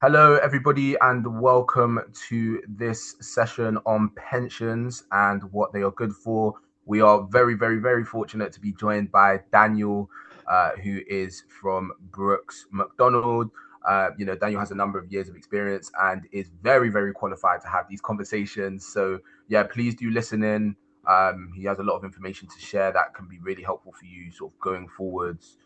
Hello, everybody, and welcome to this session on pensions and what they are good for. We are very, very, very fortunate to be joined by Daniel, who is from Brooks McDonald. Daniel has a number of years of experience and is very, very qualified to have these conversations. So, yeah, please do listen in. He has a lot of information to share that can be really helpful for you, sort of going forwards.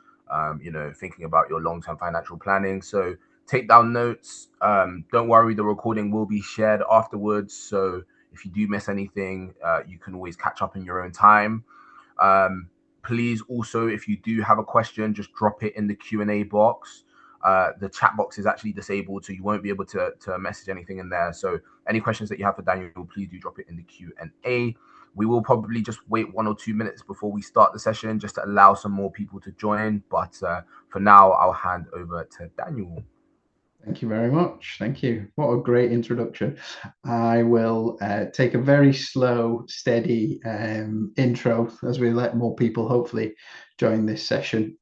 Thinking about your long-term financial planning. So take down notes. Don't worry, the recording will be shared afterwards. So if you do miss anything, you can always catch up in your own time. Um, Please also, if you do have a question, just drop it in the Q&A box. The chat box is actually disabled, so you won't be able to message anything in there. So any questions that you have for Daniel, please do drop it in the Q&A. We will probably just wait 1 or 2 minutes before we start the session just to allow some more people to join. But for now, I'll hand over to Daniel. Thank you very much. Thank you. What a great introduction. I will take a very slow, steady intro as we let more people hopefully join this session.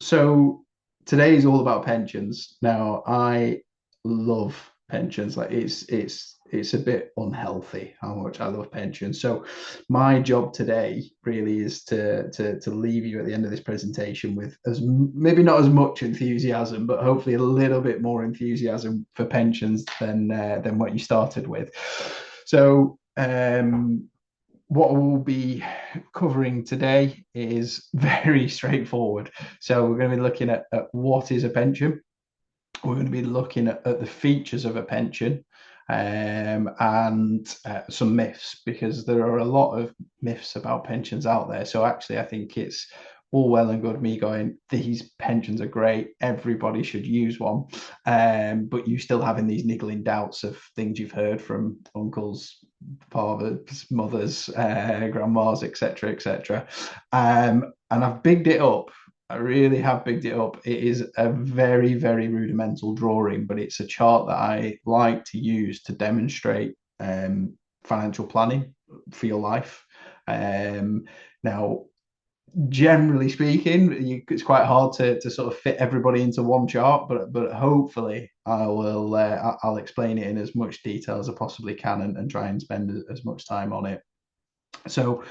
So today is all about pensions. Now, I love pensions. Like it's a bit unhealthy how much I love pensions. So my job today really is to leave you at the end of this presentation with as maybe not as much enthusiasm, but hopefully a little bit more enthusiasm for pensions than what you started with. So what we'll be covering today is very straightforward. So we're going to be looking at what is a pension. We're going to be looking at the features of a pension and some myths, because there are a lot of myths about pensions out there. So actually, I think it's all well and good me going, these pensions are great, everybody should use one, but you still having these niggling doubts of things you've heard from uncles, fathers, mothers, grandmas, etc., etc. And I've bigged it up. I really have bigged it up. It is a very, very rudimental drawing, but it's a chart that I like to use to demonstrate financial planning for your life. Now, generally speaking, it's quite hard to sort of fit everybody into one chart, but hopefully I'll explain it in as much detail as I possibly can and try and spend as much time on it. So,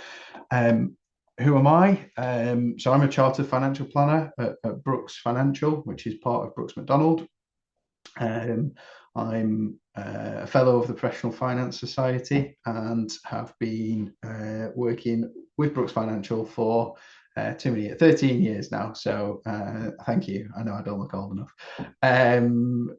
who am I? So I'm a chartered financial planner at Brooks Financial, which is part of Brooks McDonald. I'm a fellow of the Professional Finance Society and have been working with Brooks Financial for 13 years now. So thank you. I know I don't look old enough.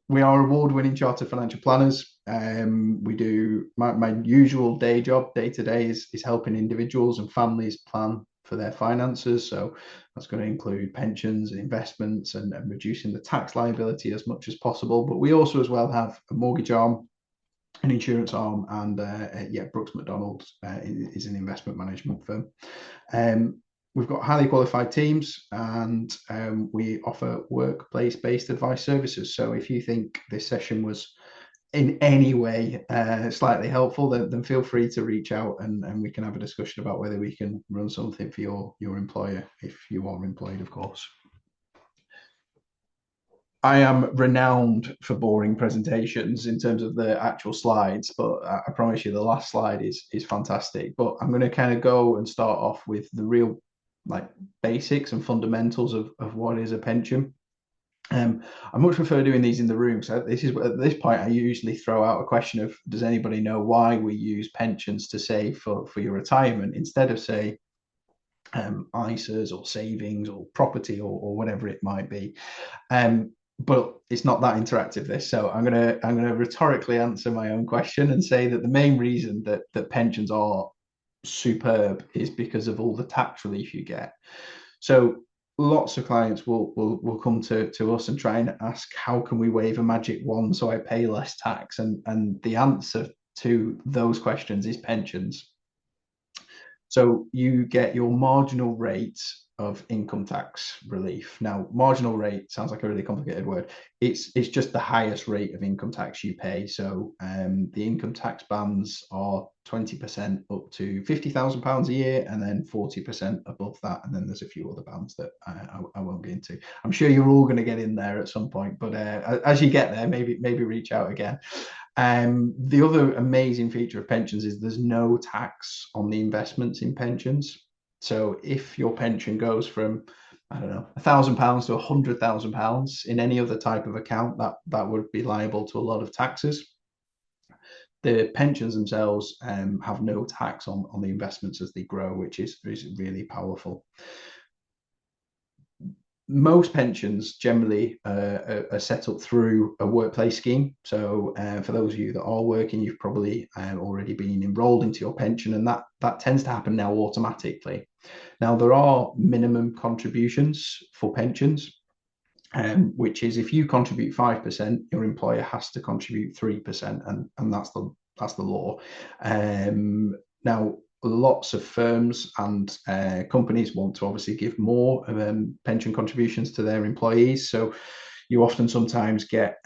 We are award-winning chartered financial planners. We do my usual day job, day to day, is helping individuals and families plan for their finances. So that's going to include pensions and investments and reducing the tax liability as much as possible. But we also as well have a mortgage arm, an insurance arm, and Brooks McDonald is an investment management firm. We've got highly qualified teams, and we offer workplace-based advice services. So if you think this session was in any way slightly helpful, then feel free to reach out and we can have a discussion about whether we can run something for your employer, if you are employed, of course. I am renowned for boring presentations in terms of the actual slides, but I promise you the last slide is fantastic. But I'm going to kind of go and start off with the real like basics and fundamentals of what is a pension. I much prefer doing these in the room. So this is at this point I usually throw out a question of, does anybody know why we use pensions to save for your retirement instead of say ISAs or savings or property or whatever it might be. But it's not that interactive, this. So I'm gonna rhetorically answer my own question and say that the main reason that pensions are superb is because of all the tax relief you get. So lots of clients will come to us and try and ask, how can we wave a magic wand so I pay less tax? And the answer to those questions is pensions. So you get your marginal rate of income tax relief. Now, marginal rate sounds like a really complicated word. It's just the highest rate of income tax you pay. So the income tax bands are 20% up to £50,000 a year, and then 40% above that. And then there's a few other bands that I won't get into. I'm sure you're all going to get in there at some point, but as you get there, maybe reach out again. The other amazing feature of pensions is there's no tax on the investments in pensions. So if your pension goes from, I don't know, £1,000 to £100,000 in any other type of account, that would be liable to a lot of taxes. The pensions themselves have no tax on the investments as they grow, which is really powerful. Most pensions generally are set up through a workplace scheme. So for those of you that are working, you've probably already been enrolled into your pension, and that tends to happen now automatically. Now, there are minimum contributions for pensions, which is if you contribute 5%, your employer has to contribute 3%, and that's the law. Now, lots of firms and companies want to obviously give more pension contributions to their employees. So you often sometimes get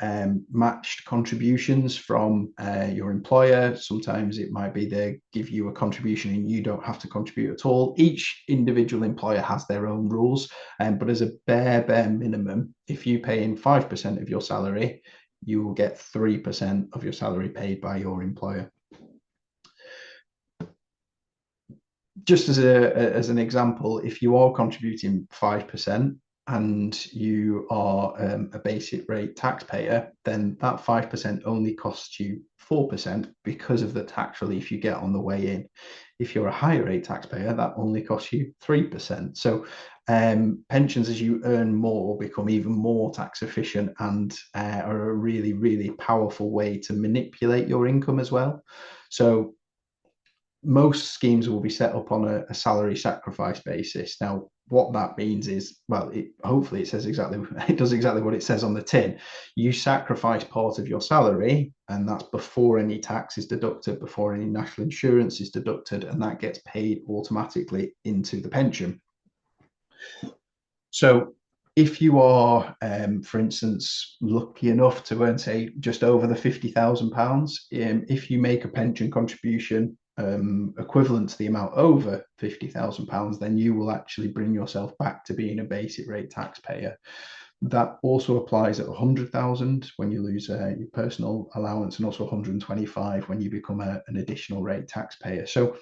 matched contributions from your employer. Sometimes it might be they give you a contribution and you don't have to contribute at all. Each individual employer has their own rules, but as a bare minimum, if you pay in 5% of your salary, you will get 3% of your salary paid by your employer. Just as an example, if you are contributing 5% and you are a basic rate taxpayer, then that 5% only costs you 4% because of the tax relief you get on the way in. If you're a higher rate taxpayer, that only costs you 3%. So pensions, as you earn more, become even more tax efficient and are a really, really powerful way to manipulate your income as well. So most schemes will be set up on a salary sacrifice basis. Now, what that means is, well, hopefully it does exactly what it says on the tin. You sacrifice part of your salary, and that's before any tax is deducted, before any national insurance is deducted, and that gets paid automatically into the pension. So if you are, for instance, lucky enough to earn, say, just over the £50,000, if you make a pension contribution equivalent to the amount over £50,000, then you will actually bring yourself back to being a basic rate taxpayer. That also applies at 100,000 when you lose your personal allowance, and also 125 when you become an additional rate taxpayer. So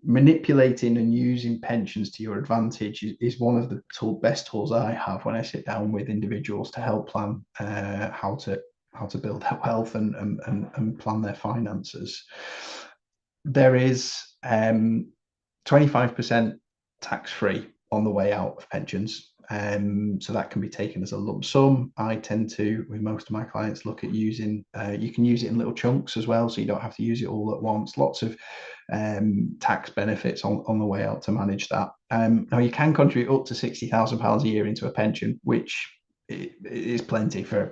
manipulating and using pensions to your advantage is one of the best tools I have when I sit down with individuals to help plan how to build their wealth and plan their finances. There is 25% tax-free on the way out of pensions. So that can be taken as a lump sum. I tend to, with most of my clients, look at using, you can use it in little chunks as well, so you don't have to use it all at once. Lots of tax benefits on the way out to manage that. Now, you can contribute up to £60,000 a year into a pension, which is plenty for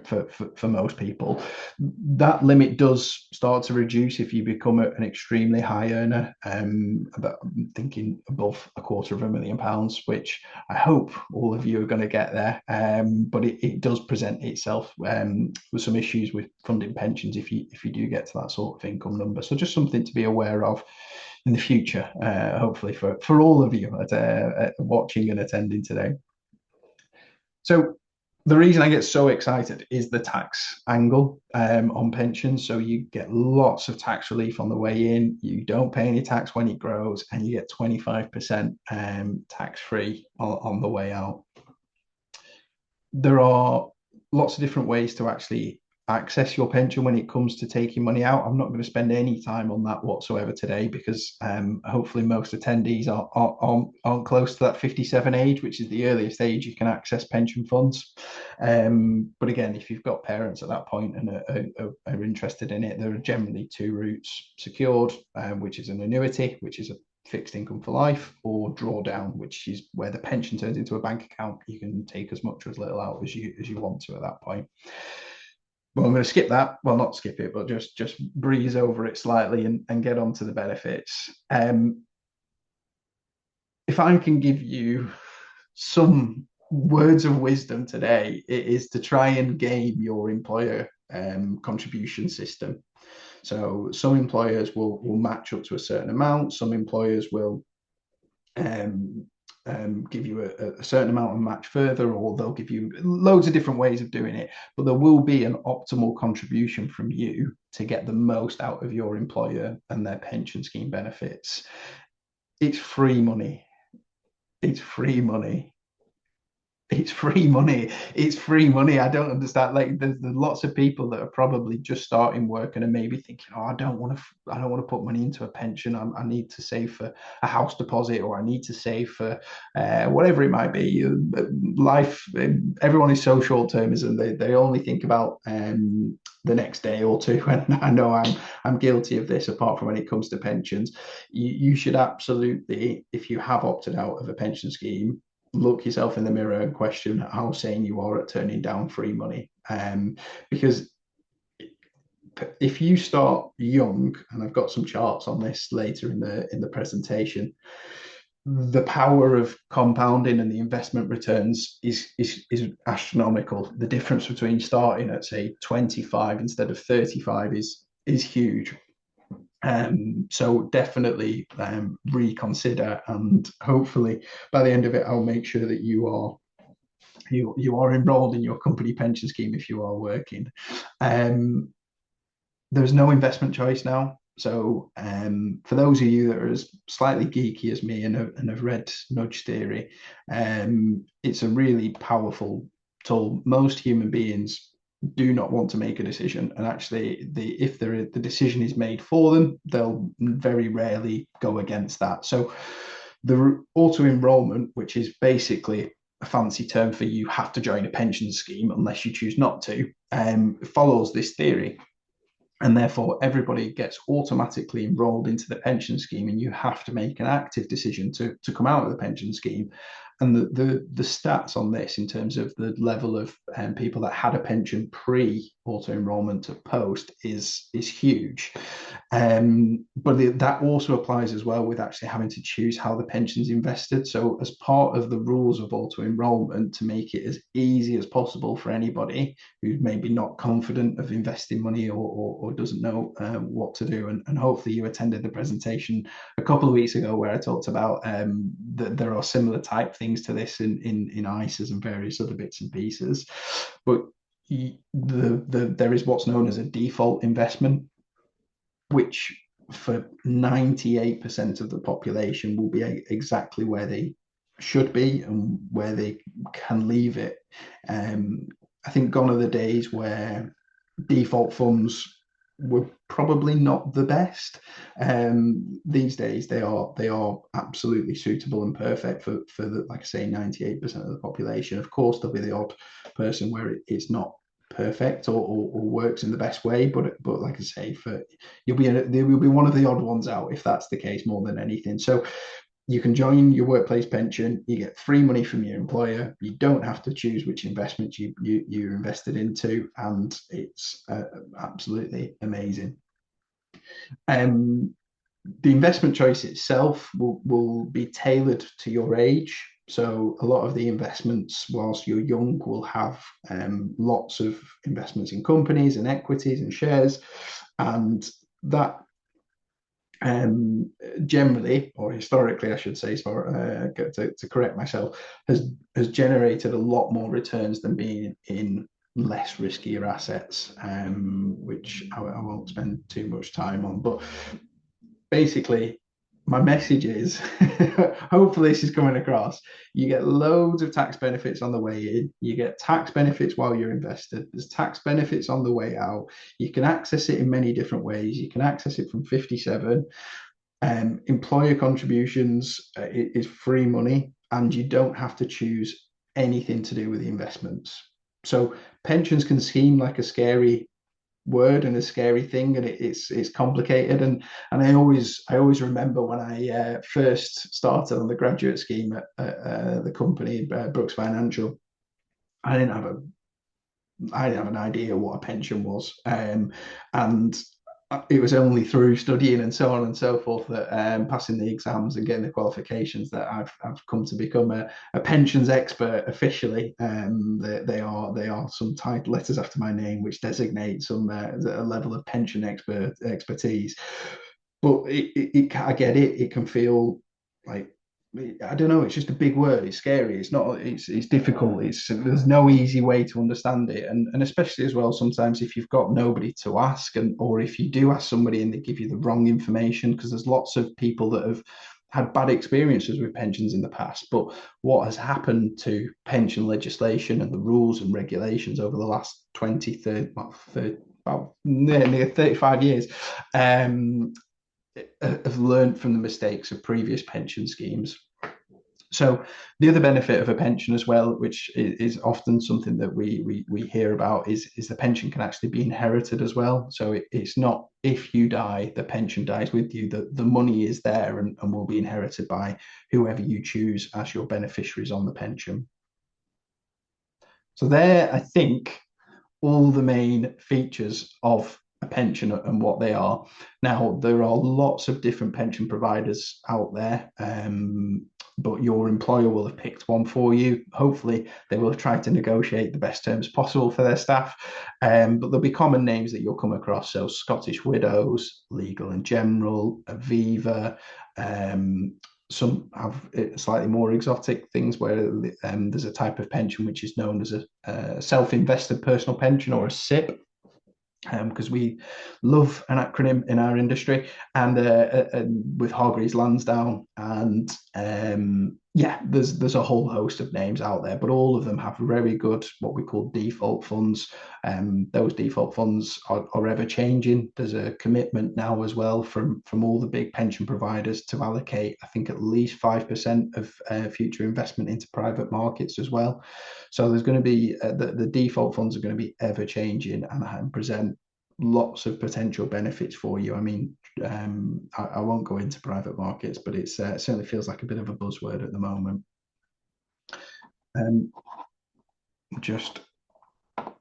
most people. That limit does start to reduce if you become an extremely high earner. But I'm thinking above £250,000, which I hope all of you are going to get there. But it does present itself with some issues with funding pensions if you do get to that sort of income number. So just something to be aware of in the future, hopefully for all of you at watching and attending today. So the reason I get so excited is the tax angle on pensions. So you get lots of tax relief on the way in. You don't pay any tax when it grows, and you get 25% tax-free on the way out. There are lots of different ways to actually access your pension when it comes to taking money out. I'm not going to spend any time on that whatsoever today, because hopefully most attendees aren't close to that 57 age, which is the earliest age you can access pension funds. But again, if you've got parents at that point and are interested in it, there are generally two routes: secured, which is an annuity, which is a fixed income for life, or drawdown, which is where the pension turns into a bank account. You can take as much or as little out as you want to at that point. Well, I'm going to skip that. Well, not skip it, but just breeze over it slightly and get on to the benefits. If I can give you some words of wisdom today, it is to try and game your employer contribution system. So some employers will match up to a certain amount. Some employers will um, give you a certain amount and match further, or they'll give you loads of different ways of doing it. But there will be an optimal contribution from you to get the most out of your employer and their pension scheme benefits. It's free money. It's free money. It's free money. It's free money. I don't understand. Like, there's lots of people that are probably just starting work and are maybe thinking, "Oh, I don't want to put money into a pension. I need to save for a house deposit, or I need to save for whatever it might be." Life. Everyone is so short termism. They only think about the next day or two. And I know I'm guilty of this. Apart from when it comes to pensions, you should absolutely, if you have opted out of a pension scheme, look yourself in the mirror and question how sane you are at turning down free money. Because if you start young, and I've got some charts on this later in the presentation, the power of compounding and the investment returns is astronomical. The difference between starting at say 25 instead of 35 is huge. So definitely reconsider, and hopefully by the end of it, I'll make sure that you are enrolled in your company pension scheme if you are working. There's no investment choice now. So for those of you that are as slightly geeky as me and have read nudge theory, it's a really powerful tool. Most human beings do not want to make a decision, and actually if the decision is made for them, they'll very rarely go against that. So the auto enrollment, which is basically a fancy term for you have to join a pension scheme unless you choose not to, follows this theory, and therefore everybody gets automatically enrolled into the pension scheme, and you have to make an active decision to come out of the pension scheme. And the stats on this in terms of the level of people that had a pension pre auto enrollment to post is huge. But that also applies as well with actually having to choose how the pension's invested. So as part of the rules of auto enrollment, to make it as easy as possible for anybody who's maybe not confident of investing money, or doesn't know what to do. And hopefully you attended the presentation a couple of weeks ago where I talked about that there are similar type things to this in ISAs and various other bits and pieces. But there is what's known as a default investment, which for 98% of the population will be exactly where they should be and where they can leave it. I think gone are the days where default funds were probably not the best. These days they are absolutely suitable and perfect for the, like I say, 98% of the population. Of course, there'll be the odd person where it's not perfect or works in the best way, but like I say, there will be one of the odd ones out if that's the case more than anything. So you can join your workplace pension, you get free money from your employer, you don't have to choose which investment you're invested into, and it's absolutely amazing. The investment choice itself will be tailored to your age. So a lot of the investments whilst you're young will have lots of investments in companies and equities and shares, and that generally, or historically, I should say, to correct myself, has generated a lot more returns than being in less riskier assets, which I won't spend too much time on. But basically, my message is hopefully this is coming across. You get loads of tax benefits on the way in, you get tax benefits while you're invested, there's tax benefits on the way out. You can access it in many different ways. You can access it from 57. Employer contributions is free money, and you don't have to choose anything to do with the investments. So pensions can seem like a scary word and a scary thing, and it's complicated. And I always remember when I first started on the graduate scheme at the company Brooks Financial, I didn't have an idea what a pension was, and it was only through studying and so on and so forth that passing the exams and getting the qualifications that I've come to become a pensions expert officially. They are some title letters after my name, which designate some a level of pension expertise. But I get it. It can feel like, I don't know. It's just a big word. It's scary. It's not. It's difficult. There's no easy way to understand it, and especially as well sometimes if you've got nobody to ask, and or if you do ask somebody and they give you the wrong information, because there's lots of people that have had bad experiences with pensions in the past. But what has happened to pension legislation and the rules and regulations over the last 20, 30, well, 30 about nearly 35 years, have learned from the mistakes of previous pension schemes. So the other benefit of a pension as well, which is often something that we hear about, is the pension can actually be inherited as well. So it's not if you die, the pension dies with you. The money is there and will be inherited by whoever you choose as your beneficiaries on the pension. So there, I think, all the main features of a pension and what they are. Now, there are lots of different pension providers out there, but your employer will have picked one for you. Hopefully, they will have tried to negotiate the best terms possible for their staff. But there'll be common names that you'll come across. So Scottish Widows, Legal and General, Aviva, some have slightly more exotic things where there's a type of pension which is known as a self-invested personal pension, or a SIP, because we love an acronym in our industry, and with Hargreaves Lansdown, and yeah, there's a whole host of names out there, but all of them have very good what we call default funds. Those default funds are ever changing. There's a commitment now as well from all the big pension providers to allocate, I think, at least 5% of future investment into private markets as well. So there's going to be the default funds are going to be ever changing and present lots of potential benefits for you. I mean, I won't go into private markets, but it certainly feels like a bit of a buzzword at the moment. Just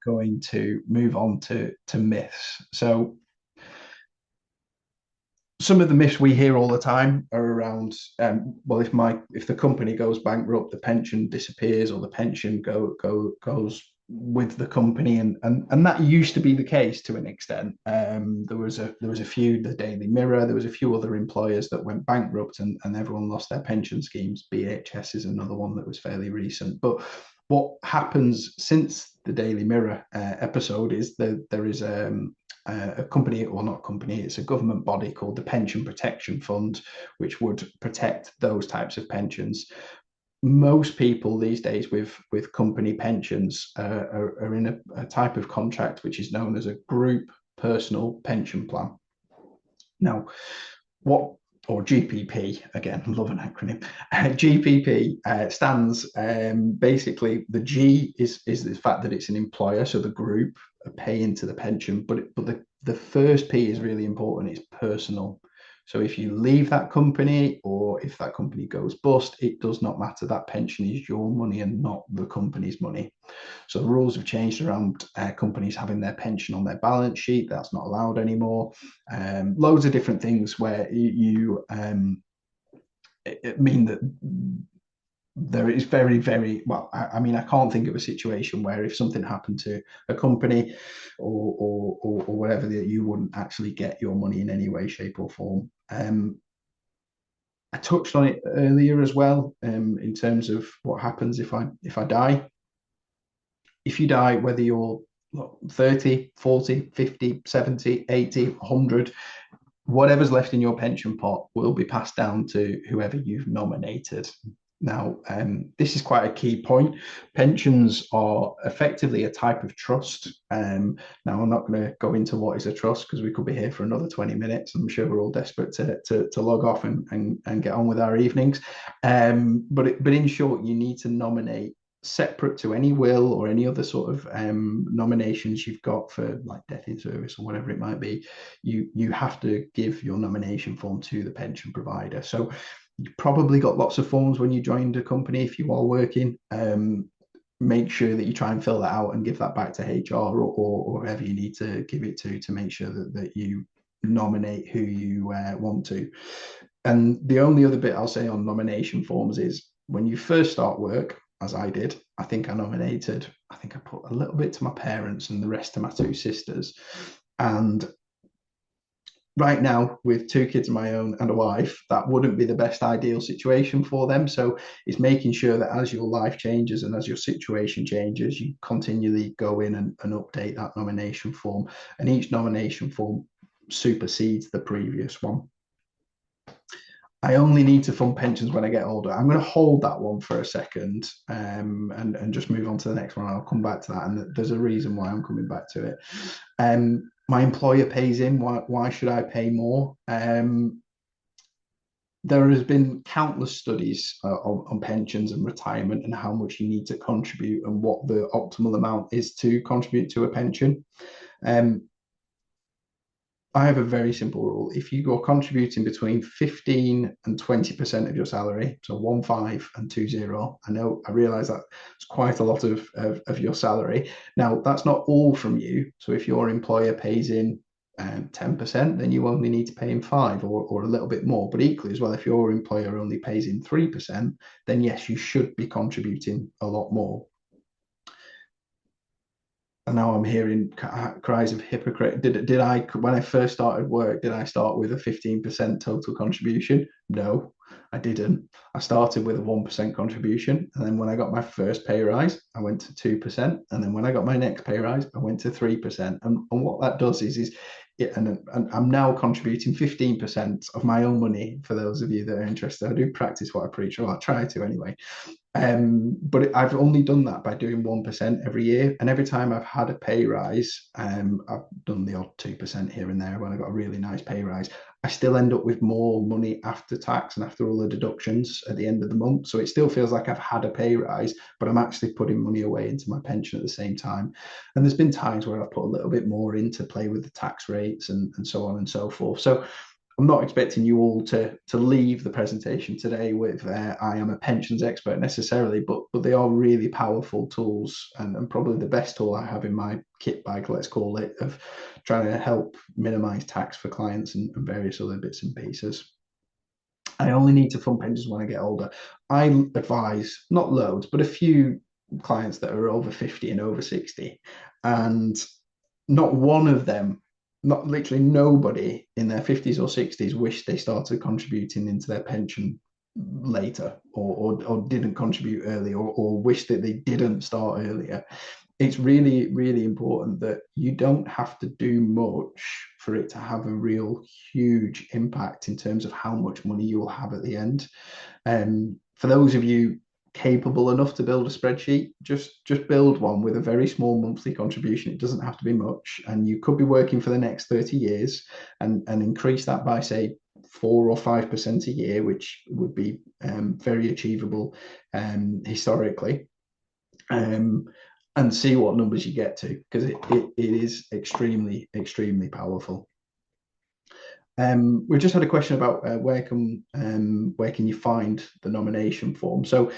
going to move on to myths. So some of the myths we hear all the time are around, well, if the company goes bankrupt, the pension disappears, or the pension goes with the company, and that used to be the case to an extent. There was a few, the Daily Mirror, there was a few other employers that went bankrupt and everyone lost their pension schemes. BHS is another one that was fairly recent. But what happens since the Daily Mirror episode is that there is a company, or not company, it's a government body called the Pension Protection Fund, which would protect those types of pensions. Most people these days with company pensions are in a type of contract which is known as a group personal pension plan. Now, what or GPP, again, love an acronym. GPP stands basically, the G is the fact that it's an employer, so the group pay into the pension, but the first P is really important. It's personal. So if you leave that company, or if that company goes bust, it does not matter. That pension is your money and not the company's money. So the rules have changed around companies having their pension on their balance sheet. That's not allowed anymore. Loads of different things where you mean that there is very, very well. I mean, I can't think of a situation where if something happened to a company or whatever, that you wouldn't actually get your money in any way, shape, or form. I touched on it earlier as well, in terms of what happens if I die. If you die, whether you're 30, 40, 50, 70, 80, 100, whatever's left in your pension pot will be passed down to whoever you've nominated. Now, this is quite a key point. Pensions are effectively a type of trust. Now, I'm not going to go into what is a trust because we could be here for another 20 minutes. I'm sure we're all desperate to log off and get on with our evenings. But in short, you need to nominate separate to any will or any other sort of nominations you've got for like death in service or whatever it might be. You have to give your nomination form to the pension provider. So you've probably got lots of forms when you joined a company if you are working. Make sure that you try and fill that out and give that back to HR or whoever you need to give it to make sure that you nominate who you want to. And the only other bit I'll say on nomination forms is when you first start work, as I did, I think I put a little bit to my parents and the rest to my two sisters. And right now, with two kids of my own and a wife, that wouldn't be the best ideal situation for them. So it's making sure that as your life changes and as your situation changes, you continually go in and update that nomination form. And each nomination form supersedes the previous one. I only need to fund pensions when I get older. I'm going to hold that one for a second, and just move on to the next one. I'll come back to that, and there's a reason why I'm coming back to it. My employer pays in. Why should I pay more? There has been countless studies on pensions and retirement and how much you need to contribute and what the optimal amount is to contribute to a pension. I have a very simple rule. If you go contributing between 15 and 20% of your salary, so 15 and 20, I realize that it's quite a lot of your salary. Now, that's not all from you. So if your employer pays in 10%, then you only need to pay in 5 or a little bit more. But equally as well, if your employer only pays in 3%, then yes, you should be contributing a lot more. And now I'm hearing cries of hypocrite. Did I, when I first started work, did I start with a 15% total contribution? No, I didn't. I started with a 1% contribution. And then when I got my first pay rise, I went to 2%. And then when I got my next pay rise, I went to 3%. And what that does is and I'm now contributing 15% of my own money for those of you that are interested. I do practice what I preach, or I try to anyway. But I've only done that by doing 1% every year. And every time I've had a pay rise, I've done the odd 2% here and there when I got a really nice pay rise. I still end up with more money after tax and after all the deductions at the end of the month. So it still feels like I've had a pay rise, but I'm actually putting money away into my pension at the same time. And there's been times where I've put a little bit more in to play with the tax rates and so on and so forth. So I'm not expecting you all to leave the presentation today with I am a pensions expert necessarily, but they are really powerful tools and probably the best tool I have in my kit bag, let's call it, of trying to help minimize tax for clients and various other bits and pieces. I only need to fund pensions when I get older. I advise not loads, but a few clients that are over 50 and over 60, and not one of them, not literally nobody in their 50s or 60s wished they started contributing into their pension later or didn't contribute early or wish that they didn't start earlier. It's really, really important that you don't have to do much for it to have a real huge impact in terms of how much money you will have at the end. For those of you capable enough to build a spreadsheet, just build one with a very small monthly contribution. It doesn't have to be much, and you could be working for the next 30 years and increase that by say 4 or 5% a year, which would be very achievable historically, and see what numbers you get to, because it is extremely powerful. We've just had a question about where can you find the nomination form. So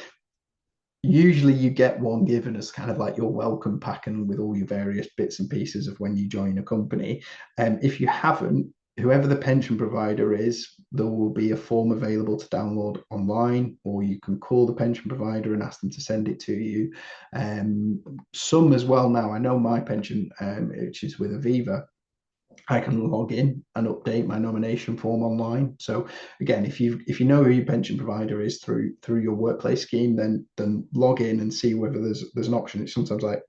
usually you get one given as kind of like your welcome pack and with all your various bits and pieces of when you join a company. If you haven't, whoever the pension provider is, there will be a form available to download online, or you can call the pension provider and ask them to send it to you. Some as well now, I know my pension, which is with Aviva, I can log in and update my nomination form online. So again, if you know who your pension provider is through your workplace scheme, then log in and see whether there's an option. It's sometimes like,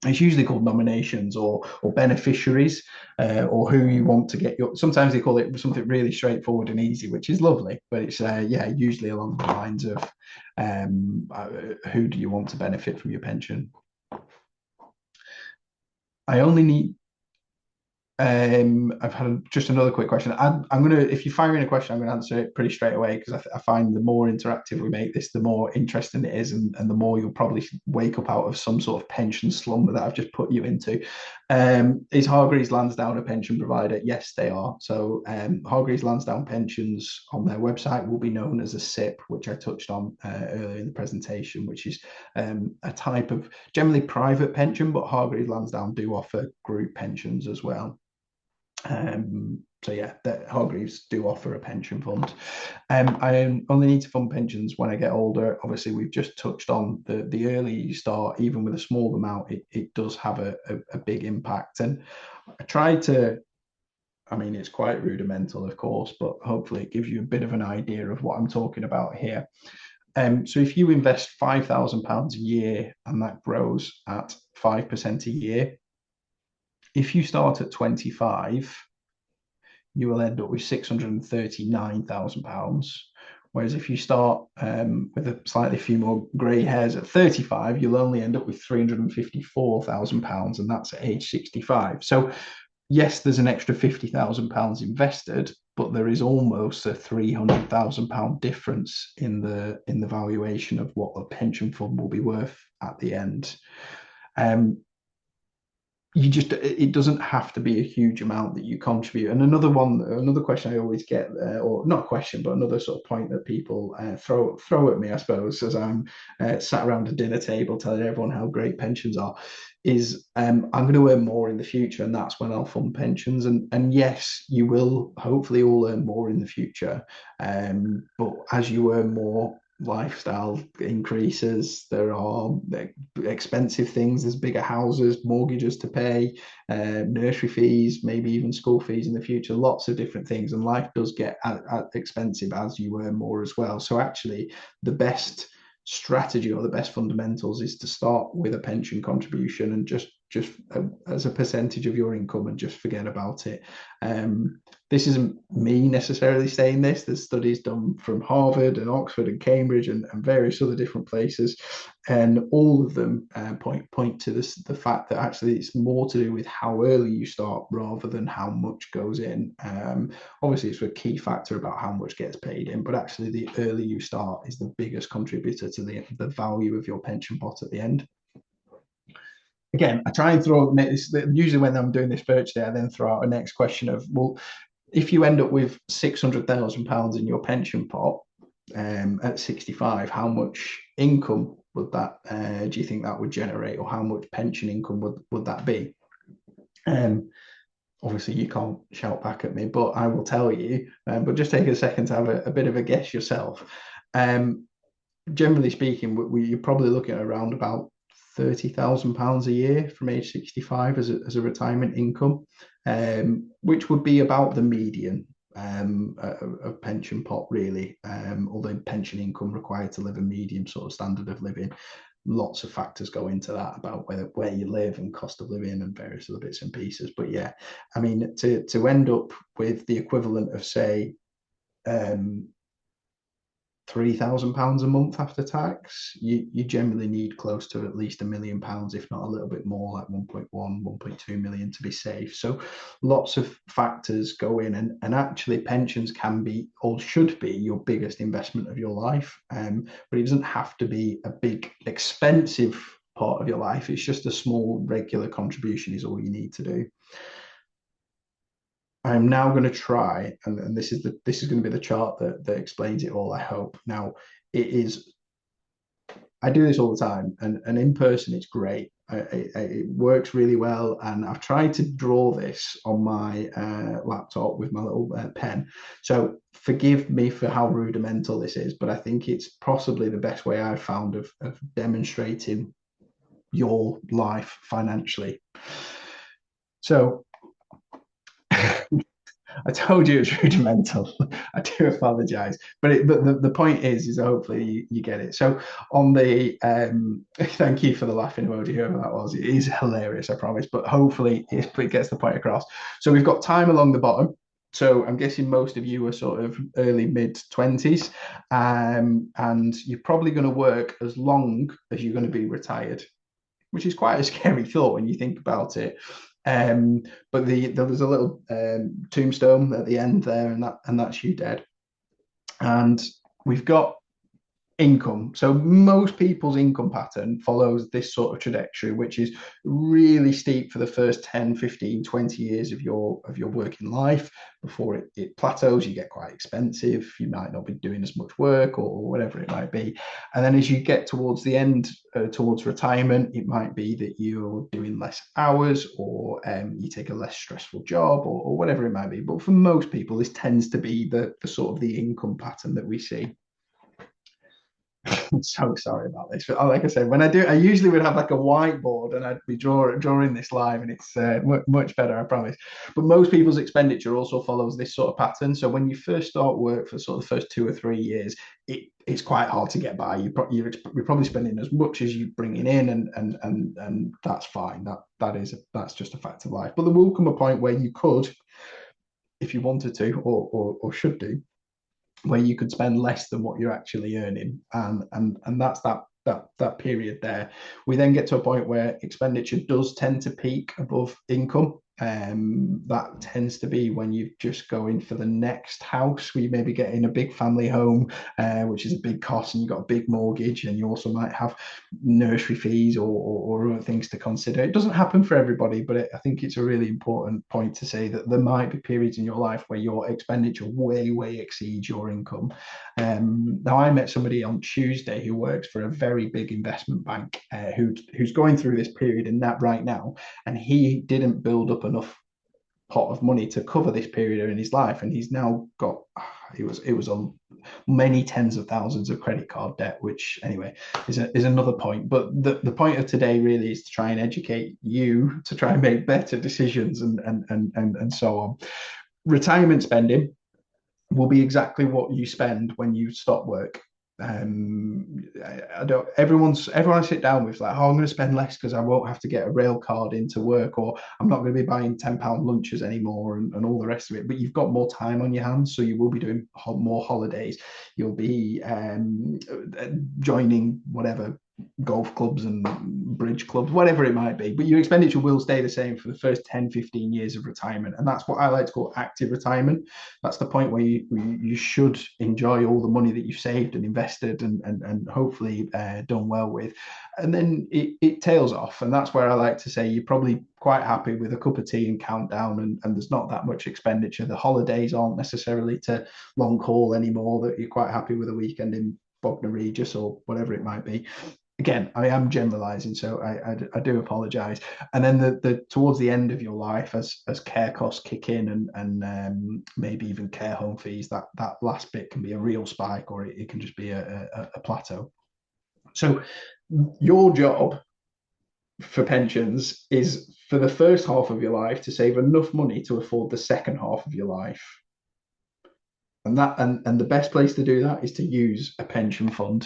it's usually called nominations or beneficiaries, or who you want to get your. Sometimes they call it something really straightforward and easy, which is lovely, but it's usually along the lines of who do you want to benefit from your pension. I only need. I've had just another quick question. I'm gonna, if you fire in a question, I'm gonna answer it pretty straight away, because I find the more interactive we make this, the more interesting it is, and the more you'll probably wake up out of some sort of pension slumber that I've just put you into. Is Hargreaves Lansdown a pension provider? Yes, they are. So Hargreaves Lansdown Pensions on their website will be known as a SIP, which I touched on earlier in the presentation, which is a type of generally private pension, but Hargreaves Lansdown do offer group pensions as well. So yeah, Hargreaves do offer a pension fund. I only need to fund pensions when I get older. Obviously, we've just touched on the earlier you start, even with a small amount, it does have a big impact. And I try to, I mean, it's quite rudimental, of course, but hopefully it gives you a bit of an idea of what I'm talking about here. So if you invest £5,000 a year and that grows at 5% a year, if you start at 25, you will end up with £639,000. Whereas if you start with a slightly few more grey hairs at 35, you'll only end up with £354,000, and that's at age 65. So yes, there's an extra £50,000 invested, but there is almost a £300,000 difference in the valuation of what a pension fund will be worth at the end. You just, it doesn't have to be a huge amount that you contribute. And another question I always get, or not a question, but another sort of point that people throw at me, I suppose, as I'm sat around a dinner table telling everyone how great pensions are, is I'm going to earn more in the future, and that's when I'll fund pensions. And yes, you will hopefully all earn more in the future, but as you earn more, lifestyle increases. There are expensive things. There's bigger houses, mortgages to pay, nursery fees, maybe even school fees in the future. Lots of different things, and life does get expensive as you earn more as well. So actually, the best strategy or the best fundamentals is to start with a pension contribution and just as a percentage of your income and just forget about it. This isn't me necessarily saying this. There's studies done from Harvard and Oxford and Cambridge and various other different places, and all of them point to the fact that actually it's more to do with how early you start rather than how much goes in. Obviously, it's a key factor about how much gets paid in, but actually the earlier you start is the biggest contributor to the value of your pension pot at the end. Again, I try and usually when I'm doing this virtually, I then throw out a next question of, well, if you end up with £600,000 in your pension pot at 65, how much income would that do you think that would generate, or how much pension income would that be? Obviously, you can't shout back at me, but I will tell you. But just take a second to have a bit of a guess yourself. Generally speaking, you're probably looking at around about £30,000 a year from age 65 as a retirement income, which would be about the median of pension pot, really. Although pension income required to live a medium sort of standard of living. Lots of factors go into that about where you live and cost of living and various other bits and pieces. But yeah, I mean, to end up with the equivalent of, say, £3,000 a month after tax, you generally need close to at least £1 million, if not a little bit more, like 1.1, 1.2 million to be safe. So lots of factors go in, and actually pensions can be or should be your biggest investment of your life. But it doesn't have to be a big, expensive part of your life. It's just a small, regular contribution is all you need to do. I'm now going to try, and this is going to be the chart that explains it all, I hope. Now, I do this all the time, and in person it's great. It works really well, and I've tried to draw this on my laptop with my little pen. So forgive me for how rudimental this is, but I think it's possibly the best way I've found of demonstrating your life financially. So I told you it's rudimental. I do apologize, but the point is hopefully you get it. So on the thank you for the laughing emoji, whoever that was. It is hilarious, I promise. But hopefully it gets the point across. So we've got time along the bottom. So I'm guessing most of you are sort of early mid-20s, and you're probably going to work as long as you're going to be retired, which is quite a scary thought when you think about it. But there's a little tombstone at the end there, and that's you dead. And we've got income. So most people's income pattern follows this sort of trajectory, which is really steep for the first 10, 15, 20 years of your working life before it plateaus. You get quite expensive. You might not be doing as much work or whatever it might be. And then as you get towards the end, towards retirement, it might be that you're doing less hours or you take a less stressful job or whatever it might be. But for most people, this tends to be the sort of the income pattern that we see. I'm so sorry about this. But like I said, when I usually would have like a whiteboard and I'd be drawing this live, and it's much better, I promise. But most people's expenditure also follows this sort of pattern. So when you first start work for sort of the first 2 or 3 years, it's quite hard to get by. You're probably spending as much as you're bringing in, and that's fine. That's just a fact of life. But there will come a point where you could, if you wanted to, or should do, where you could spend less than what you're actually earning, and that's that period there. We then get to a point where expenditure does tend to peak above income. That tends to be when you just go in for the next house. We maybe get in a big family home, which is a big cost, and you've got a big mortgage, and you also might have nursery fees or other things to consider. It doesn't happen for everybody, but I think it's a really important point to say that there might be periods in your life where your expenditure way exceeds your income. Now, I met somebody on Tuesday who works for a very big investment bank, who's going through this period in that right now, and he didn't build up enough pot of money to cover this period in his life, and he's now got it was on many tens of thousands of credit card debt, which anyway is another point. But the point of today really is to try and educate you to try and make better decisions and so on. Retirement spending will be exactly what you spend when you stop work. I don't. Everyone I sit down with is like, oh, I'm going to spend less because I won't have to get a rail card into work, or I'm not going to be buying £10 lunches anymore, and all the rest of it. But you've got more time on your hands, so you will be doing more holidays. You'll be joining whatever golf clubs and bridge clubs, whatever it might be. But your expenditure will stay the same for the first 10, 15 years of retirement. And that's what I like to call active retirement. That's the point where you should enjoy all the money that you've saved and invested and hopefully done well with. And then it tails off. And that's where I like to say you're probably quite happy with a cup of tea and countdown, and there's not that much expenditure. The holidays aren't necessarily to long haul anymore, that you're quite happy with a weekend in Bognor Regis or whatever it might be. Again, I am generalizing, so I do apologize. And then the towards the end of your life, as care costs kick in and maybe even care home fees, that last bit can be a real spike, or it can just be a plateau. So your job for pensions is for the first half of your life to save enough money to afford the second half of your life. And the best place to do that is to use a pension fund.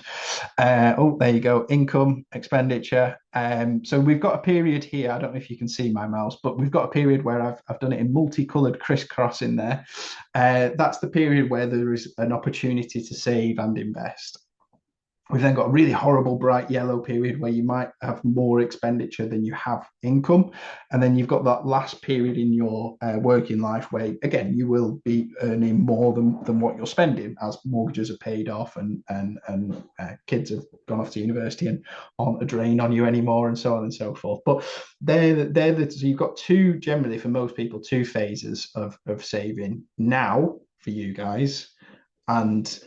Oh, there you go. Income, expenditure. So we've got a period here. I don't know if you can see my mouse, but we've got a period where I've done it in multicolored crisscross in there. That's the period where there is an opportunity to save and invest. We've then got a really horrible bright yellow period where you might have more expenditure than you have income. And then you've got that last period in your working life where, again, you will be earning more than what you're spending as mortgages are paid off and kids have gone off to university and aren't a drain on you anymore, and so on and so forth. But so you've got generally for most people, two phases of saving now for you guys, and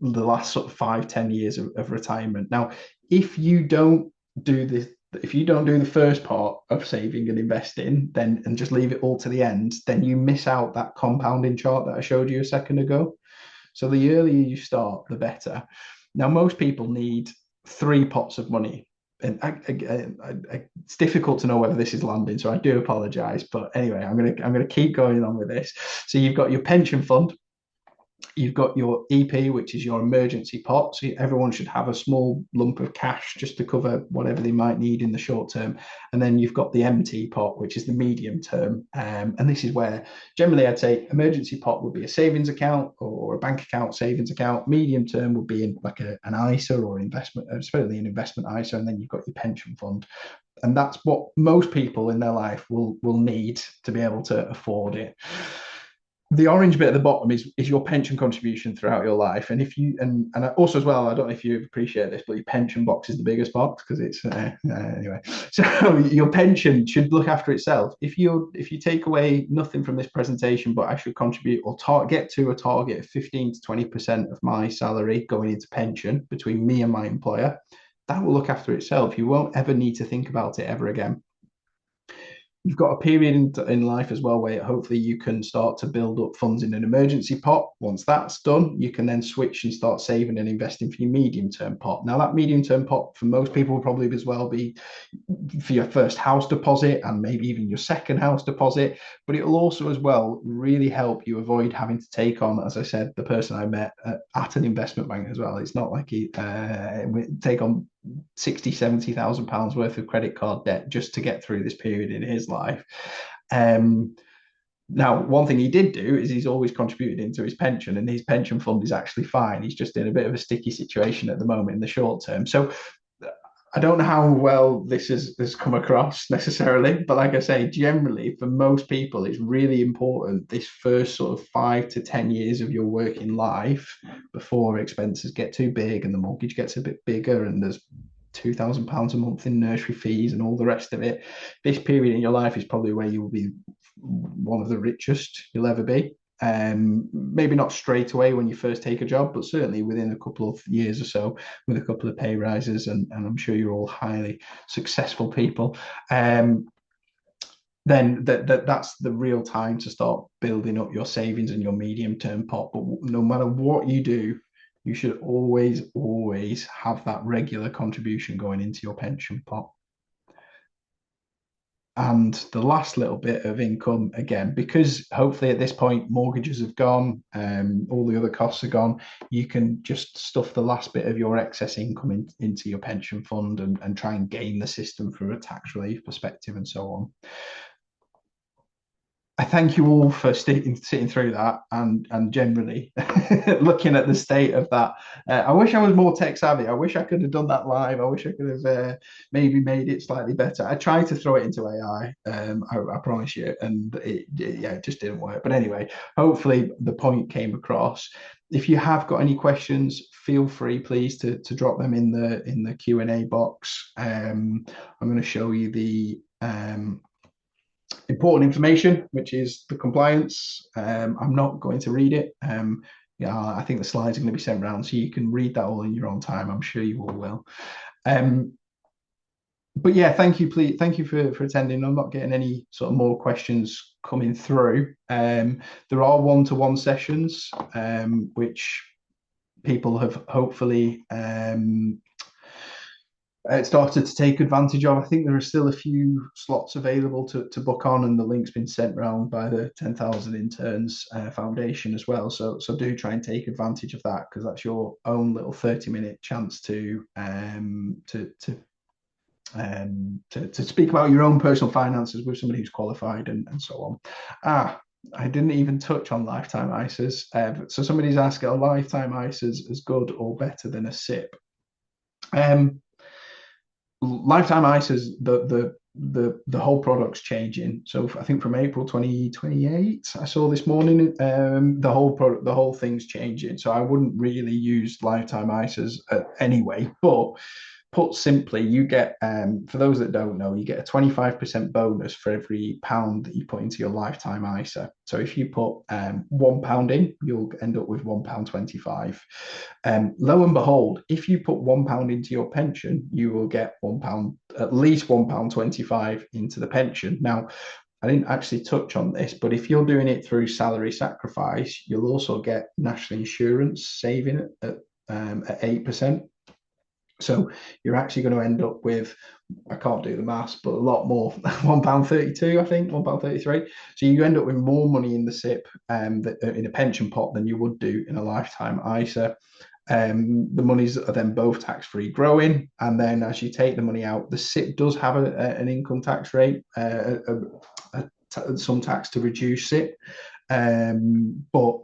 the last sort of 5-10 years of retirement. Now, if you don't do the first part of saving and investing, and just leave it all to the end, then you miss out that compounding chart that I showed you a second ago. So the earlier you start, the better. Now, most people need 3 pots of money. And it's difficult to know whether this is landing, so I do apologize. But anyway, I'm gonna keep going on with this. So you've got your pension fund. You've got your EP, which is your emergency pot. So everyone should have a small lump of cash just to cover whatever they might need in the short term. And then you've got the MT pot, which is the medium term. And this is where generally I'd say emergency pot would be a savings account or a bank account, savings account. Medium term would be in like an ISA or investment, especially an investment ISA. And then you've got your pension fund. And that's what most people in their life will need to be able to afford it. the orange bit at the bottom is your pension contribution throughout your life. And if you and also as well, I don't know if you appreciate this, but your pension box is the biggest box because it's anyway. So your pension should look after itself. If you take away nothing from this presentation, but I should contribute or get to a target of 15 to 20% of my salary going into pension between me and my employer, that will look after itself. You won't ever need to think about it ever again. You've got a period in life as well where hopefully you can start to build up funds in an emergency pot. Once that's done, you can then switch and start saving and investing for your medium-term pot. Now, that medium-term pot for most people will probably as well be for your first house deposit and maybe even your second house deposit, but it will also as well really help you avoid having to take on, as I said, the person I met at an investment bank as well. It's not like he take on 60, 70,000 pounds worth of credit card debt just to get through this period in his life. Now, one thing he did do is he's always contributed into his pension, and his pension fund is actually fine. He's just in a bit of a sticky situation at the moment in the short term. So I don't know how well this has come across necessarily, but like I say, generally for most people, it's really important this first sort of 5 to 10 years of your working life before expenses get too big and the mortgage gets a bit bigger and there's £2,000 a month in nursery fees and all the rest of it. This period in your life is probably where you will be one of the richest you'll ever be. Maybe not straight away when you first take a job, but certainly within a couple of years or so with a couple of pay rises, and I'm sure you're all highly successful people. Then that's the real time to start building up your savings and your medium-term pot. But no matter what you do, you should always have that regular contribution going into your pension pot. And the last little bit of income, again, because hopefully at this point mortgages have gone, all the other costs are gone, you can just stuff the last bit of your excess income into your pension fund and try and game the system from a tax relief perspective and so on. I thank you all for sitting through that and generally looking at the state of that. I wish I was more tech savvy. I wish I could have done that live. I wish I could have maybe made it slightly better. I tried to throw it into AI, I promise you, and it just didn't work. But anyway, hopefully the point came across. If you have got any questions, feel free, please, to drop them in the Q&A box. I'm going to show you the important information, which is the compliance. I'm not going to read it. I think the slides are going to be sent around, so you can read that all in your own time. I'm sure you all will. But yeah, thank you for attending. I'm not getting any sort of more questions coming through. There are one-to-one sessions, which people have hopefully started to take advantage of. I think there are still a few slots available to book on, and the link's been sent around by the 10,000 Interns Foundation as well. So do try and take advantage of that, because that's your own little 30-minute chance to speak about your own personal finances with somebody who's qualified and so on. I didn't even touch on lifetime ISAs. So somebody's asking, are lifetime ISAs as good or better than a SIP? Lifetime ISAs, the whole product's changing. So I think from April 2028, I saw this morning, the whole thing's changing. So I wouldn't really use lifetime ISAs anyway. But put simply, you get, for those that don't know, you get a 25% bonus for every pound that you put into your lifetime ISA. So if you put £1 in, you'll end up with £1.25. Lo and behold, if you put £1 into your pension, you will get £1, at least £1.25 into the pension. Now, I didn't actually touch on this, but if you're doing it through salary sacrifice, you'll also get national insurance saving at 8%. So you're actually going to end up with, I can't do the maths, but a lot more, £1.32, I think, £1.33. So you end up with more money in the SIP in a pension pot than you would do in a lifetime ISA. The monies are then both tax-free growing, and then as you take the money out, the SIP does have an income tax rate, some tax to reduce SIP, but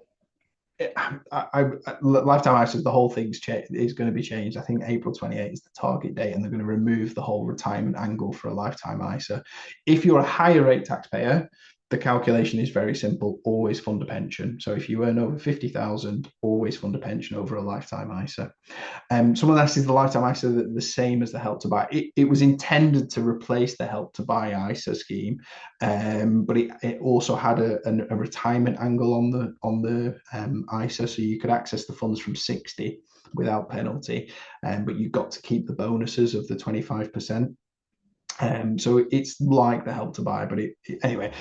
lifetime ISA, the whole thing's is going to be changed. I think April 28 is the target date, and they're going to remove the whole retirement angle for a lifetime ISA. If you're a higher rate taxpayer, the calculation is very simple. Always fund a pension. So if you earn over 50,000, always fund a pension over a lifetime ISA. Someone asked, is the lifetime ISA the same as the Help to Buy? It was intended to replace the Help to Buy ISA scheme, but it also had a retirement angle on the ISA, so you could access the funds from 60 without penalty, but you got to keep the bonuses of the 25%. So it's like the Help to Buy, but anyway,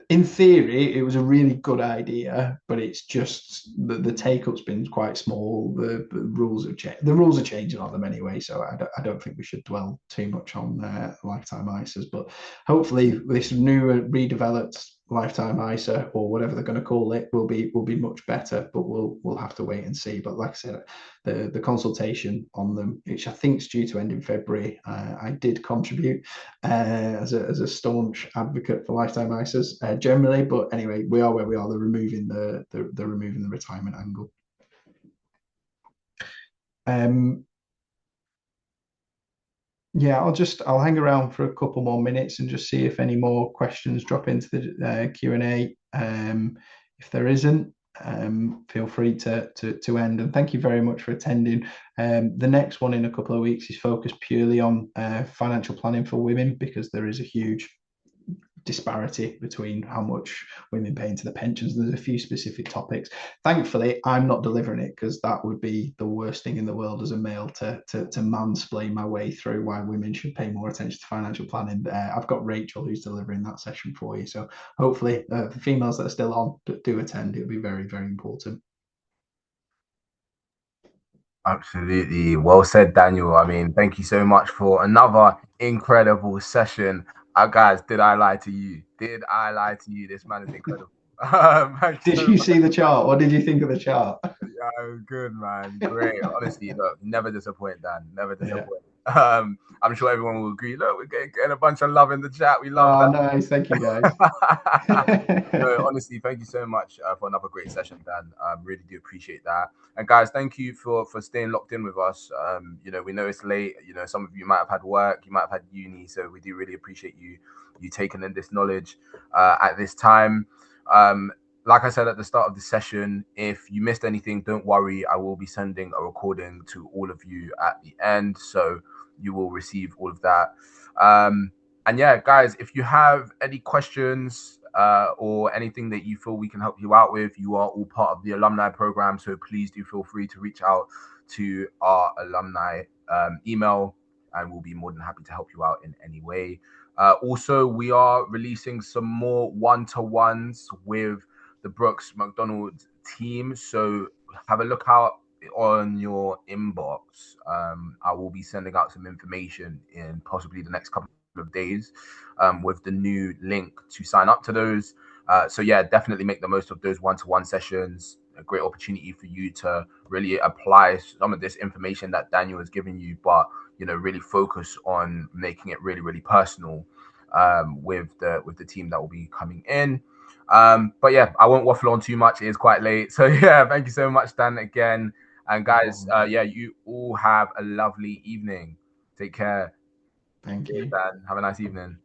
in theory, it was a really good idea, but it's just the take up's been quite small. The rules have changed. The rules are changing on them anyway, so I don't think we should dwell too much on lifetime ISAs. But hopefully, this new redeveloped lifetime ISA or whatever they're going to call it will be much better. But we'll have to wait and see. But like I said, the consultation on them, which I think is due to end in February, I did contribute as a staunch advocate for lifetime ISAs generally. But anyway, we are where we are. They're removing the retirement angle. Yeah, I'll hang around for a couple more minutes and just see if any more questions drop into the Q&A. If there isn't, feel free to end. And thank you very much for attending. The next one in a couple of weeks is focused purely on financial planning for women, because there is a huge disparity between how much women pay into the pensions. There's a few specific topics. Thankfully, I'm not delivering it, because that would be the worst thing in the world as a male to mansplain my way through why women should pay more attention to financial planning. I've got Rachel who's delivering that session for you. So hopefully the females that are still on do attend. It'll be very, very important. Absolutely. Well said, Daniel. I mean, thank you so much for another incredible session. Guys, did I lie to you? Did I lie to you? This man is incredible. Did you see the chart? What did you think of the chart? Good, man. Great. Honestly, look, never disappoint, Dan. Never disappoint. Yeah. I'm sure everyone will agree. Look, we're getting a bunch of love in the chat. We love Oh, that. nice. Thank you, guys. No, honestly, thank you so much for another great session, Dan. Really do appreciate that. And guys, thank you for staying locked in with us. We know it's late. Some of you might have had work, you might have had uni, so we do really appreciate you taking in this knowledge at this time. Like I said at the start of the session, if you missed anything, don't worry. I will be sending a recording to all of you at the end, so you will receive all of that. And yeah, guys, if you have any questions or anything that you feel we can help you out with, you are all part of the alumni program, so please do feel free to reach out to our alumni email, and we'll be more than happy to help you out in any way. Also, we are releasing some more one-to-ones with the Brooks Macdonald team, so have a look out on your inbox. I will be sending out some information in possibly the next couple of days with the new link to sign up to those. So yeah, definitely make the most of those one-to-one sessions. A great opportunity for you to really apply some of this information that Daniel has given you, but really focus on making it really, really personal with the team that will be coming in. But yeah, I won't waffle on too much. It is quite late. So yeah, thank you so much, Dan, again. And guys, yeah, you all have a lovely evening. Take care. Thank you. Dan. Have a nice evening.